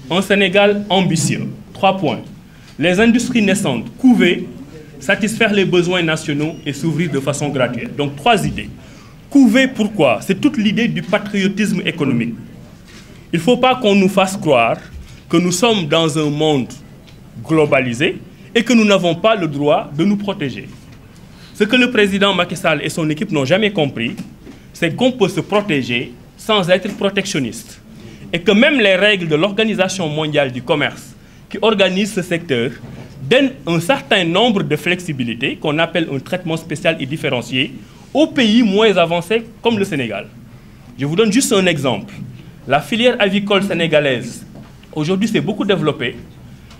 Un Sénégal ambitieux. 3 points. Les industries naissantes, couver, satisfaire les besoins nationaux et s'ouvrir de façon graduelle. Donc 3 idées. Couver, pourquoi? C'est toute l'idée du patriotisme économique. Il ne faut pas qu'on nous fasse croire que nous sommes dans un monde globalisé et que nous n'avons pas le droit de nous protéger. Ce que le président Macky Sall et son équipe n'ont jamais compris, c'est qu'on peut se protéger sans être protectionniste. Et que même les règles de l'Organisation mondiale du commerce qui organise ce secteur donnent un certain nombre de flexibilités qu'on appelle un traitement spécial et différencié aux pays moins avancés comme le Sénégal. Je vous donne juste un exemple. La filière avicole sénégalaise, aujourd'hui, s'est beaucoup développée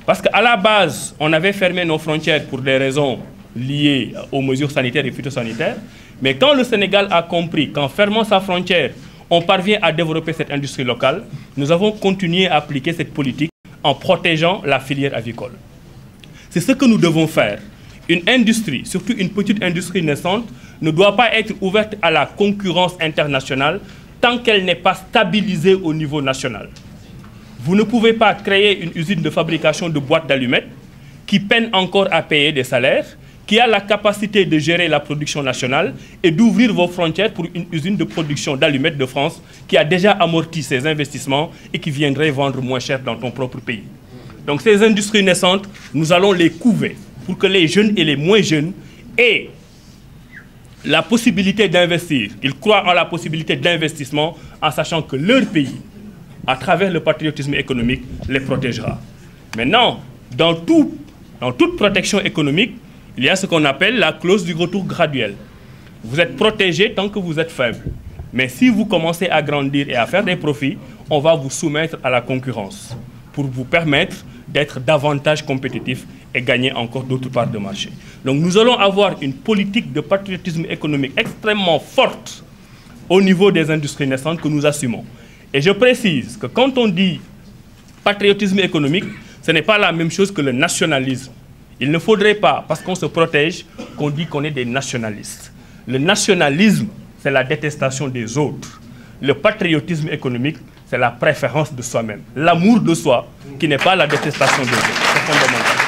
parce qu'à la base, on avait fermé nos frontières pour des raisons liées aux mesures sanitaires et phytosanitaires. Mais quand le Sénégal a compris qu'en fermant sa frontière, on parvient à développer cette industrie locale, nous avons continué à appliquer cette politique en protégeant la filière avicole. C'est ce que nous devons faire. Une industrie, surtout une petite industrie naissante, ne doit pas être ouverte à la concurrence internationale tant qu'elle n'est pas stabilisée au niveau national. Vous ne pouvez pas créer une usine de fabrication de boîtes d'allumettes qui peine encore à payer des salaires, qui a la capacité de gérer la production nationale et d'ouvrir vos frontières pour une usine de production d'allumettes de France qui a déjà amorti ses investissements et qui viendrait vendre moins cher dans ton propre pays. Donc ces industries naissantes, nous allons les couver pour que les jeunes et les moins jeunes aient la possibilité d'investir. Ils croient en la possibilité d'investissement en sachant que leur pays, à travers le patriotisme économique, les protégera. Maintenant, dans toute protection économique, il y a ce qu'on appelle la clause du retour graduel. Vous êtes protégé tant que vous êtes faible. Mais si vous commencez à grandir et à faire des profits, on va vous soumettre à la concurrence pour vous permettre d'être davantage compétitif et gagner encore d'autres parts de marché. Donc nous allons avoir une politique de patriotisme économique extrêmement forte au niveau des industries naissantes que nous assumons. Et je précise que quand on dit patriotisme économique, ce n'est pas la même chose que le nationalisme. Il ne faudrait pas, parce qu'on se protège, qu'on dit qu'on est des nationalistes. Le nationalisme, c'est la détestation des autres. Le patriotisme économique, c'est la préférence de soi-même. L'amour de soi, qui n'est pas la détestation des autres. C'est fondamental.